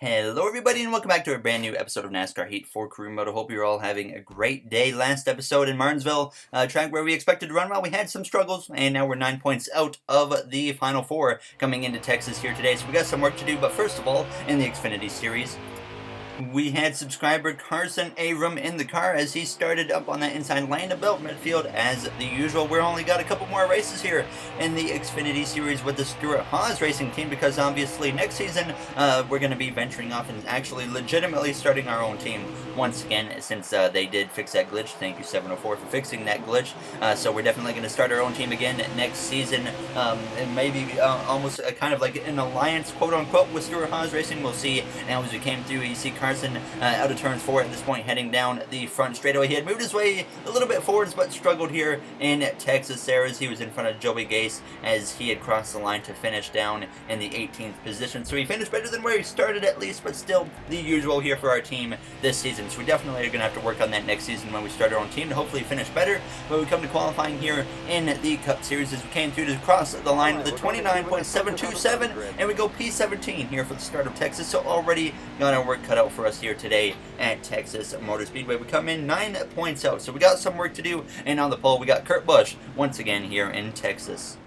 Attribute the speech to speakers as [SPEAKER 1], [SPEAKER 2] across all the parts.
[SPEAKER 1] Hello everybody and welcome back to a brand new episode of NASCAR Heat 4 Career Mode. I hope you're all having a great day. Last episode in Martinsville, track where we expected to run well, we had some struggles and now we're 9 points out of the Final Four coming into Texas here today. So we got some work to do, but first of all, in the Xfinity Series, we had subscriber Carson Abram in the car as he started up on that inside lane of belt midfield as the usual. We're only got a couple more races here in the Xfinity Series with the Stewart-Haas racing team because obviously next season we're going to be venturing off and actually legitimately starting our own team once again since they did fix that glitch. Thank you 704 for fixing that glitch. So we're definitely going to start our own team again next season and maybe almost kind of like an alliance quote unquote with Stewart-Haas racing. We'll see. Now as we came through, you see Carson out of turn 4 at this point, heading down the front straightaway. He had moved his way a little bit forwards, but struggled here in Texas there as he was in front of Joey Gase as he had crossed the line to finish down in the 18th position. So he finished better than where he started at least, but still the usual here for our team this season. So we definitely are going to have to work on that next season when we start our own team to hopefully finish better. But we come to qualifying here in the Cup Series as we came through to cross the line with a 29.727, and we go P17 here for the start of Texas. So already got our work cut out for us here today at Texas Motor Speedway. We come in 9 points out, so we got some work to do. And on the pole, we got Kurt Busch once again here in Texas.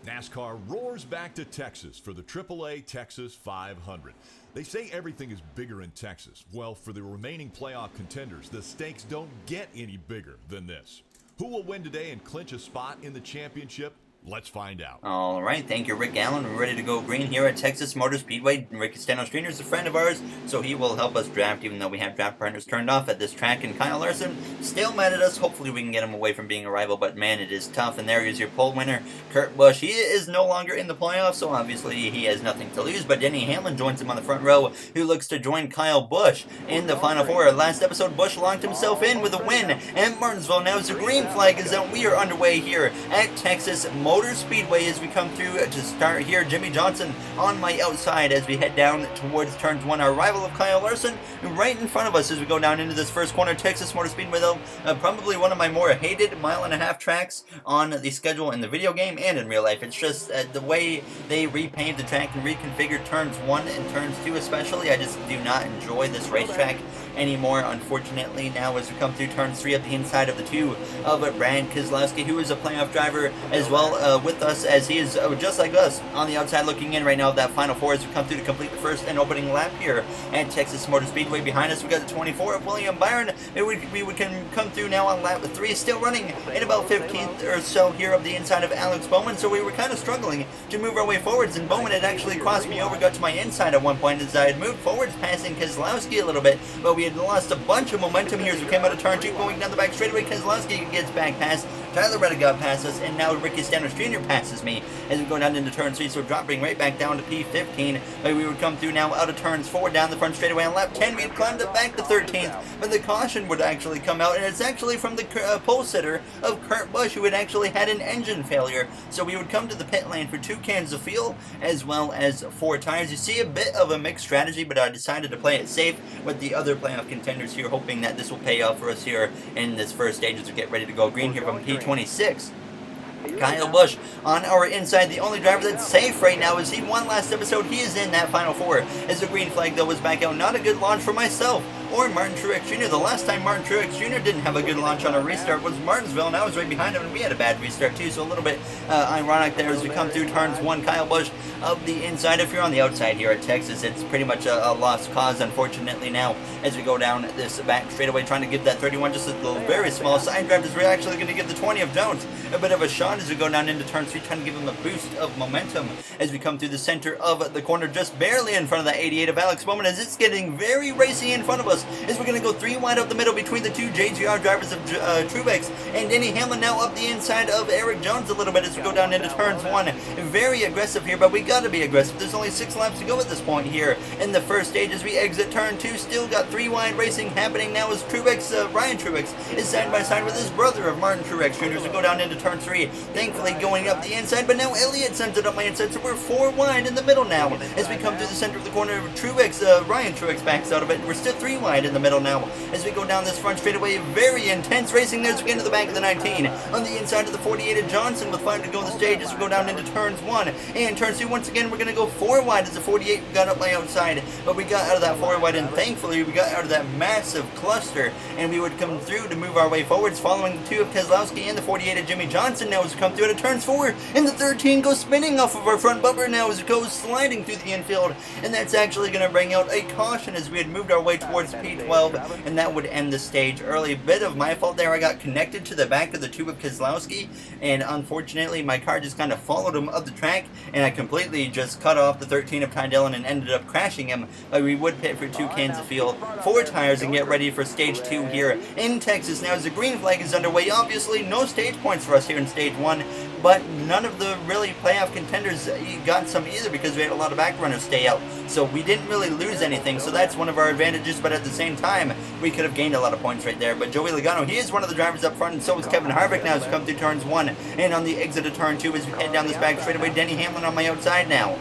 [SPEAKER 2] NASCAR roars back to Texas for the AAA Texas 500. They say everything is bigger in Texas. Well, for the remaining playoff contenders, the stakes don't get any bigger than this. Who will win today and clinch a spot in the championship? Let's find out.
[SPEAKER 1] All right, thank you, Rick Allen. We're ready to go green here at Texas Motor Speedway. Ricky Stano Streeter is a friend of ours, so he will help us draft, even though we have draft partners turned off at this track. And Kyle Larson still mad at us. Hopefully we can get him away from being a rival, but man, it is tough. And there is your pole winner, Kurt Busch. He is no longer in the playoffs, so obviously he has nothing to lose. But Denny Hamlin joins him on the front row, who looks to join Kyle Busch in the Final Four. Last episode, Busch locked himself in with a win at Martinsville. Now as the green flag is out, we are underway here at Texas Motor Speedway. As we come through to start here, Jimmy Johnson on my outside as we head down towards turns 1, our rival of Kyle Larson, right in front of us as we go down into this first corner. Texas Motor Speedway, though, probably one of my more hated mile-and-a-half tracks on the schedule in the video game and in real life. It's just the way they repaved the track and reconfigured turns 1 and turns 2 especially. I just do not enjoy this racetrack anymore, unfortunately. Now as we come through turn 3 at the inside of the 2 of Brad Keselowski, who is a playoff driver as well with us, as he is just like us on the outside looking in right now of that Final Four as we come through to complete the first and opening lap here at Texas Motor Speedway. Behind us we got the 24 of William Byron. We can come through now on lap 3, still running in about 15th or so here of the inside of Alex Bowman, so we were kind of struggling to move our way forwards, and Bowman had actually crossed me over, got to my inside at one point as I had moved forwards, passing Keselowski a little bit, but we had lost a bunch of momentum here as we came out of turn 2, going down the back straightaway. Keselowski gets back past, Tyler Reddick got past us, and now Ricky Stano Jr. passes me as we go down into turn 3, so dropping right back down to P15. But we would come through now out of turns 4 down the front straightaway. On lap 10 we had climbed it back to 13th, but the caution would actually come out, and it's actually from the pole sitter of Kurt Busch, who had actually had an engine failure. So we would come to the pit lane for 2 cans of fuel as well as 4 tires. You see a bit of a mixed strategy, but I decided to play it safe with the other playoff contenders here, hoping that this will pay off for us here in this first stage as we get ready to go green here from P26. Kyle Busch on our inside, the only driver that's safe right now as he won last episode. He is in that Final Four as the green flag though was back out. Not a good launch for myself or Martin Truex Jr. The last time Martin Truex Jr. didn't have a good launch on a restart was Martinsville, and I was right behind him, and we had a bad restart too, so a little bit ironic there as we come through turns 1. Kyle Busch of the inside. If you're on the outside here at Texas, it's pretty much a lost cause, unfortunately, now as we go down this back straightaway, trying to give that 31 just a little very small side drive as we're actually going to give the 20 of Jones a bit of a shot as we go down into turn 3, trying to give him a boost of momentum as we come through the center of the corner, just barely in front of that 88 of Alex Bowman, as it's getting very racy in front of us as we're going to go 3 wide up the middle between the 2 JGR drivers of Truex and Denny Hamlin, now up the inside of Eric Jones a little bit as we go down into turns 1. Very aggressive here, but we got to be aggressive. There's only 6 laps to go at this point here in the first stage as we exit turn 2. Still got 3 wide racing happening now as Ryan Truex is side by side with his brother of Martin Truex Jr. as we go down into turn 3. thankfully going up the inside, but now Elliott sends it up my inside, so we're 4 wide in the middle now. As we come through the center of the corner, Ryan Truex backs out of it, and we're still 3 wide in the middle now. As we go down this front straightaway, very intense racing there as we get into the back of the 19. On the inside of the 48 of Johnson with 5 to go on the stage as we go down into turns 1 and turns 2. Once again, we're going to go 4 wide as the 48 got up my outside, but we got out of that 4 wide, and thankfully we got out of that massive cluster, and we would come through to move our way forwards, following the 2 of Keselowski and the 48 of Jimmy Johnson now as we come through to turns 4, and the 13 goes spinning off of our front bumper now as it goes sliding through the infield, and that's actually going to bring out a caution as we had moved our way towards P12, and that would end the stage early. Bit of my fault there. I got connected to the back of the 2 of Keselowski, and unfortunately my car just kind of followed him up the track, and I completely just cut off the 13 of Ty Dillon and ended up crashing him. But we would pit for 2 cans of fuel, 4 tires, and get ready for stage 2 here in Texas. Now as the green flag is underway, obviously no stage points for us here in stage 1, but none of the really playoff contenders got some either because we had a lot of back runners stay out. So we didn't really lose anything, so that's one of our advantages, but at the same time, we could have gained a lot of points right there. But Joey Logano, he is one of the drivers up front, and so is Kevin Harvick now as we come through turns 1. And on the exit of turn 2 as we head down this back straightaway, Denny Hamlin on my outside now.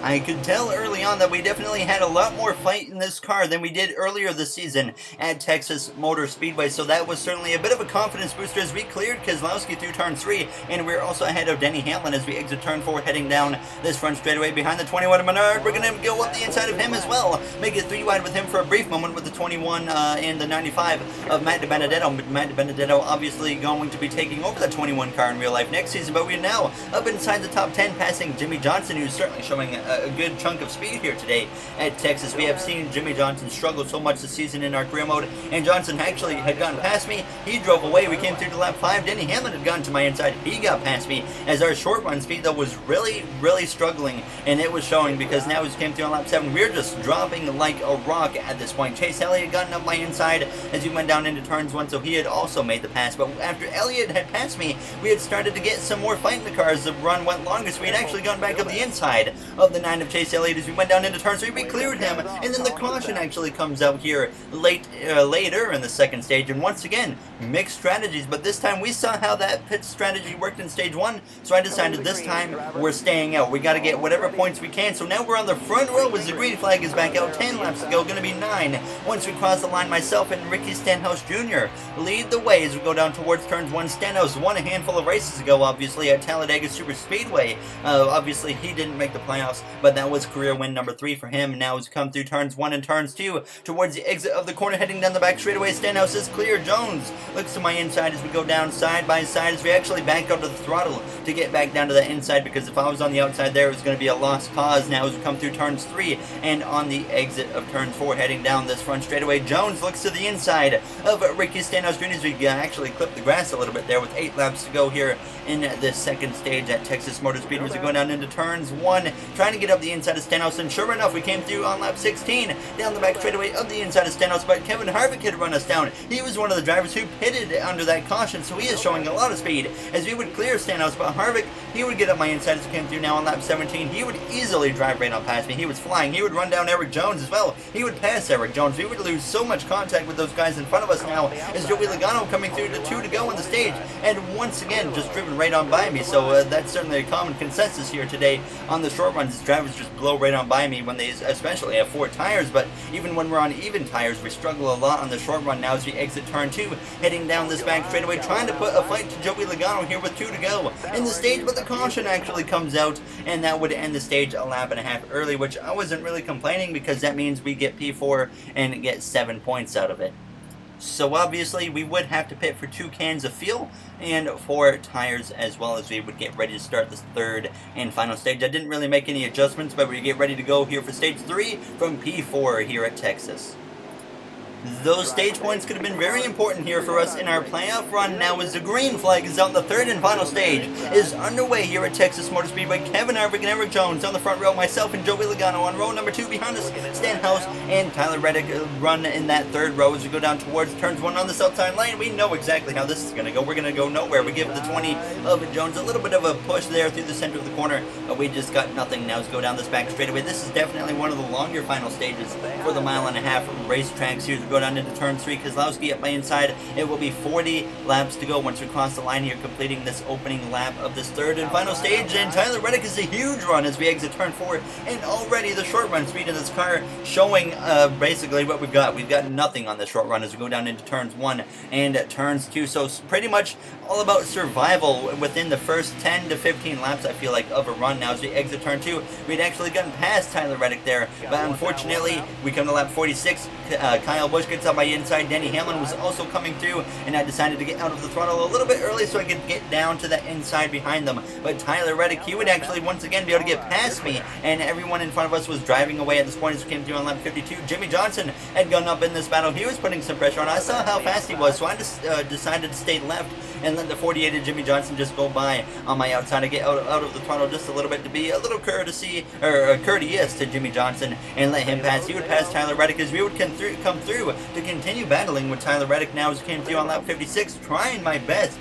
[SPEAKER 1] I could tell early on that we definitely had a lot more fight in this car than we did earlier this season at Texas Motor Speedway, so that was certainly a bit of a confidence booster as we cleared Keselowski through turn 3, and we're also ahead of Denny Hamlin as we exit turn 4, heading down this front straightaway behind the 21 of Menard. We're going to go up the inside of him as well, make it 3 wide with him for a brief moment with the 21 and the 95 of Matt DiBenedetto. Matt DiBenedetto obviously going to be taking over the 21 car in real life next season, but we're now up inside the top 10, passing Jimmy Johnson, who's certainly showing a good chunk of speed here today at Texas. We have seen Jimmy Johnson struggle so much this season in our career mode, and Johnson actually had gotten past me. He drove away. We came through to lap 5. Denny Hamlin had gotten to my inside. He got past me as our short run speed though was really struggling, and it was showing because now as we came through on lap 7, we were just dropping like a rock at this point. Chase Elliott had gotten up my inside as we went down into turns 1, so he had also made the pass, but after Elliott had passed me, we had started to get some more fight in the car as the run went longer, so we had actually gone back up the inside of the 9 of Chase Elliott as we went down into turn 3. We cleared him, and then the caution actually comes out here later in the second stage, and once again, mixed strategies, but this time we saw how that pit strategy worked in stage 1, so I decided this time we're staying out. We got to get whatever points we can, so now we're on the front row as the green flag is back out. 10 laps to go, going to be 9. Once we cross the line, myself and Ricky Stenhouse Jr. lead the way as we go down towards turns 1. Stenhouse won a handful of races ago, obviously, at Talladega Super Speedway. Obviously, he didn't make the playoffs, but that was career win number 3 for him. Now as we come through turns 1 and turns 2 towards the exit of the corner, heading down the back straightaway, Stenhouse is clear. Jones looks to my inside as we go down side by side as we actually back out to the throttle to get back down to the inside, because if I was on the outside there, it was going to be a lost cause. Now as we come through turns 3 and on the exit of turns 4, heading down this front straightaway, Jones looks to the inside of Ricky Stenhouse Jr. as we actually clip the grass a little bit there with 8 laps to go here in this second stage at Texas Motor Speedway. As we go down into turns 1, trying to get up the inside of Stenhouse, and sure enough, we came through on lap 16 down the back straightaway of the inside of Stenhouse, but Kevin Harvick had run us down. He was one of the drivers who pitted under that caution, so he is showing a lot of speed as we would clear Stenhouse, but Harvick, he would get up my inside as we came through now on lap 17. He would easily drive right on past me. He was flying. He would run down Eric Jones as well. He would pass Eric Jones. We would lose so much contact with those guys in front of us now as Joey Logano coming through to 2 to go on the stage, and once again just driven right on by me. So that's certainly a common consensus here today on the short runs. Drivers just blow right on by me when they especially have 4 tires, but even when we're on even tires, we struggle a lot on the short run. Now as we exit turn 2, heading down this back straightaway, trying to put a fight to Joey Logano here with 2 to go in the stage, but the caution actually comes out, and that would end the stage a lap and a half early, which I wasn't really complaining because that means we get P4 and get 7 points out of it. So obviously we would have to pit for 2 cans of fuel and 4 tires as well as we would get ready to start this third and final stage. I didn't really make any adjustments, but we get ready to go here for stage 3 from P4 here at Texas. Those stage points could have been very important here for us in our playoff run. Now as the green flag is out, the third and final stage is underway here at Texas Motor Speedway. Kevin Harvick and Eric Jones on the front row, myself and Joey Logano on row number 2 behind us. Stenhouse and Tyler Reddick run in that third row as we go down towards turns 1 on the south-side lane. We know exactly how this is going to go. We're going to go nowhere. We give the 20 of Jones a little bit of a push there through the center of the corner, but we just got nothing. Now as we go down this back straightaway, this is definitely one of the longer final stages for the mile-and-a-half racetracks here. we go down into turn 3. Keselowski up my inside. It will be 40 laps to go once we cross the line here, completing this opening lap of this third and final stage. And Tyler Reddick is a huge run as we exit turn 4, and already the short run speed of this car showing basically what we've got. We've got nothing on the short run as we go down into turns 1 and turns 2. So pretty much all about survival within the first 10 to 15 laps, I feel like, of a run. Now as we exit turn 2, we'd actually gotten past Tyler Reddick there, but unfortunately we come to lap 46. Kyle Busch gets on my inside. Denny Hamlin was also coming through, and I decided to get out of the throttle a little bit early so I could get down to the inside behind them. But Tyler Reddick, he would actually once again be able to get past me, and everyone in front of us was driving away at this point as we came through on lap 52. Jimmy Johnson had gone up in this battle. He was putting some pressure on. I saw how fast he was, so I just decided to stay left and let the 48 of Jimmy Johnson just go by on my outside. I get out of the throttle just a little bit to be a little courteous to Jimmy Johnson and let him pass. He would pass Tyler Reddick as we would come through to continue battling with Tyler Reddick. Now as we came through on lap 56, trying my best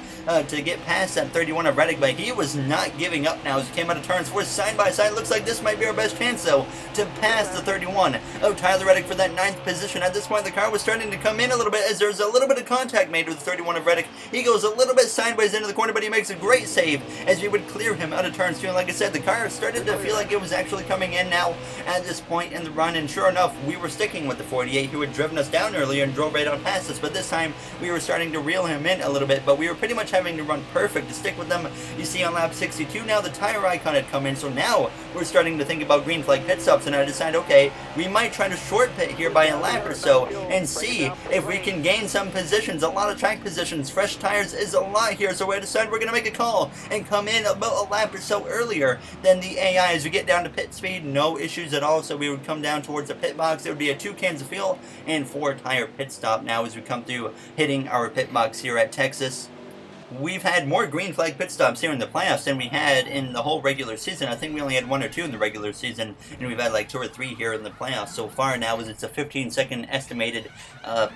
[SPEAKER 1] to get past that 31 of Reddick, but he was not giving up now as he came out of turns 4 side by side. Looks like this might be our best chance though to pass the 31 of Tyler Reddick for that 9th position. At this point the car was starting to come in a little bit as there's a little bit of contact made with 31 of Reddick. He goes a little bit sideways into the corner, but he makes a great save as we would clear him out of turns 2. And like I said, the car started to feel like it was actually coming in now at this point in the run, and sure enough, we were sticking with the 48 who had driven us down earlier and drove right on past us, but this time we were starting to reel him in a little bit, but we were pretty much having to run perfect to stick with them. You see on lap 62 now the tire icon had come in, so now we're starting to think about green flag pit stops, and I decided, okay, we might try to short pit here by a lap or so and see if we can gain some positions, a lot of track positions. Fresh tires is a lot here, so we decided we're going to make a call and come in about a lap or so earlier than the AI. As we get down to pit speed, no issues at all, so we would come down towards the pit box. It would be a 2 cans of fuel and 4 tire pit stop now as we come through hitting our pit box here at Texas. We've had more green flag pit stops here in the playoffs than we had in the whole regular season. I think we only had 1 or 2 in the regular season, and we've had like 2 or 3 here in the playoffs so far now, as it's a 15-second estimated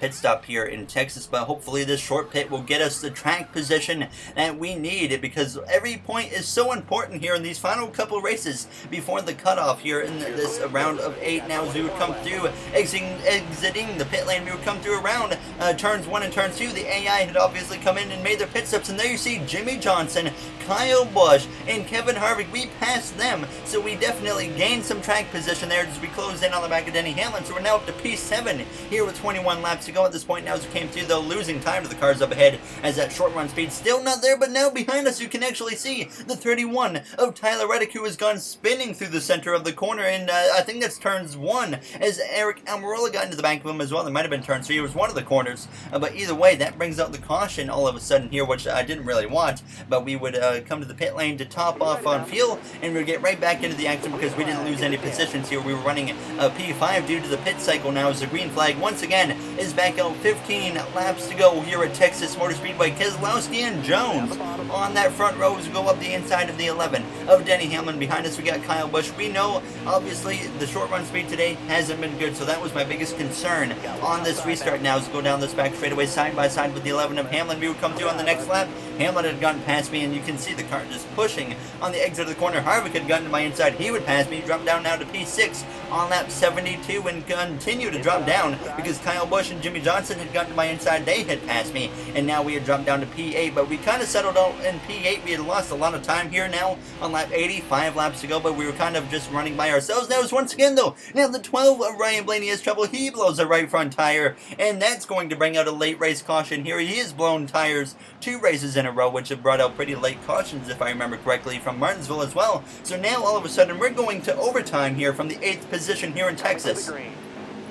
[SPEAKER 1] pit stop here in Texas. But hopefully this short pit will get us the track position that we need, because every point is so important here in these final couple races before the cutoff here in this round of 8. Now as we would come through, exiting the pit lane, we would come through around turns 1 and turns 2. The AI had obviously come in and made their pit stops, and there you see Jimmy Johnson, Kyle Busch, and Kevin Harvick. We passed them, so we definitely gained some track position there as we closed in on the back of Denny Hamlin. So we're now up to P7 here with 21 laps to go at this point. Now as we came through, though, losing time to the cars up ahead as that short run speed still not there, but now behind us you can actually see the 31 of Tyler Reddick, who has gone spinning through the center of the corner, and I think that's turns 1 as Eric Almirola got into the back of him as well. There might have been turn 3. It was one of the corners, but either way, that brings out the caution all of a sudden here, which I didn't really want, but we would come to the pit lane to top off on fuel, and we'd get right back into the action because we didn't lose any positions here. We were running a P5 due to the pit cycle now as the green flag once again is back out. 15 laps to go here at Texas Motor Speedway. Keselowski and Jones on that front row as we go up the inside of the 11 of Denny Hamlin. Behind us we got Kyle Busch. We know obviously the short run speed today hasn't been good, so that was my biggest concern on this restart. Now as we go down this back straightaway side by side with the 11 of Hamlin, we would come through on the next lap. Hamlin had gotten past me, and you can see the car just pushing on the exit of the corner. Harvick had gotten to my inside. He would pass me, drop down now to P6 on lap 72, and continue to drop down because Kyle Busch and Jimmy Johnson had gotten to my inside. They had passed me, and now we had dropped down to P8, but we kind of settled out in P8. We had lost a lot of time here now on lap 85 laps to go, but we were kind of just running by ourselves. Now is once again, though, now the 12 of Ryan Blaney has trouble. He blows a right front tire, and that's going to bring out a late race caution here. He has blown tires 2 races in a row, which have brought out pretty late cautions, if I remember correctly, from Martinsville as well. So now all of a sudden we're going to overtime here from the 8th position here in Texas.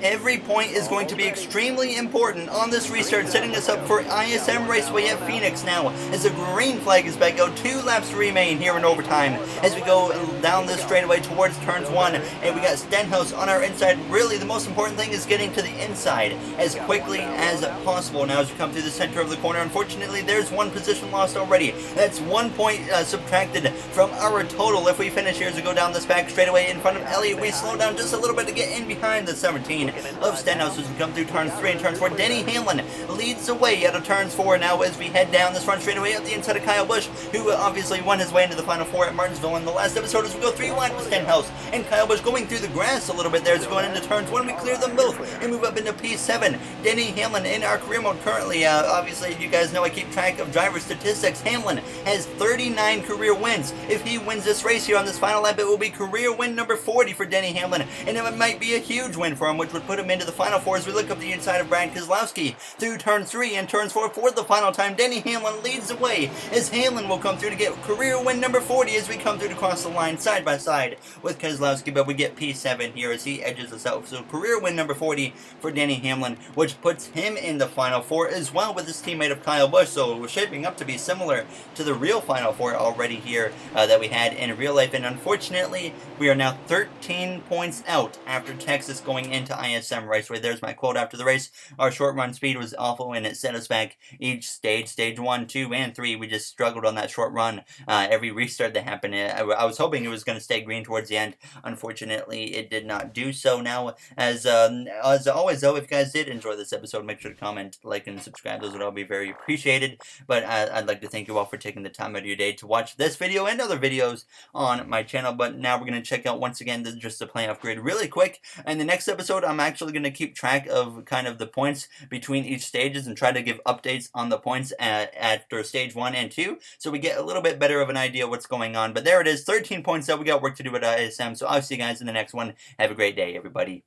[SPEAKER 1] Every point is going to be extremely important on this restart, setting us up for ISM Raceway at Phoenix now, as the green flag is back out. 2 laps remain here in overtime as we go down this straightaway towards turns 1, and we got Stenhouse on our inside. Really, the most important thing is getting to the inside as quickly as possible. Now as we come through the center of the corner, unfortunately, there's 1 position lost already. That's 1 point subtracted from our total. If we finish here as we go down this back straightaway in front of Elliott, we slow down just a little bit to get in behind the 17 of Stenhouse as we come through turns 3 and turns 4. Denny Hamlin leads the way out of turns 4 now as we head down this front straightaway up the inside of Kyle Busch, who obviously won his way into the Final Four at Martinsville in the last episode as we go 3 wide with Stenhouse and Kyle Busch going through the grass a little bit there as we're going into turns 1. We clear them both and move up into P7. Denny Hamlin in our career mode currently. Obviously, you guys know I keep track of driver statistics. Hamlin has 39 career wins. If he wins this race here on this final lap, it will be career win number 40 for Denny Hamlin, and it might be a huge win for him, which would put him into the Final Four as we look up the inside of Brad Keselowski through turn 3 and turns 4 for the final time. Denny Hamlin leads the way as Hamlin will come through to get career win number 40 as we come through to cross the line side by side with Keselowski, but we get P7 here as he edges us out. So career win number 40 for Denny Hamlin, which puts him in the Final Four as well with his teammate of Kyle Busch. So we're shaping up to be similar to the real Final Four already here that we had in real life. And unfortunately, we are now 13 points out after Texas going into ISM Raceway. There's my quote after the race. Our short run speed was awful and it set us back each stage 1, 2, and 3. We just struggled on that short run. Every restart that happened, I was hoping it was going to stay green towards the end. Unfortunately, it did not do so. Now, as always, though, if you guys did enjoy this episode, make sure to comment, like, and subscribe. Those would all be very appreciated. But I'd like to thank you all for taking the time out of your day to watch this video and other videos on my channel. But now we're going to check out once again just the playoff grid really quick. And the next episode, I'm actually going to keep track of kind of the points between each stages and try to give updates on the points after stage 1 and 2, so we get a little bit better of an idea what's going on. But there it is, 13 points out. We got work to do at ISM. So I'll see you guys in the next one. Have a great day, everybody.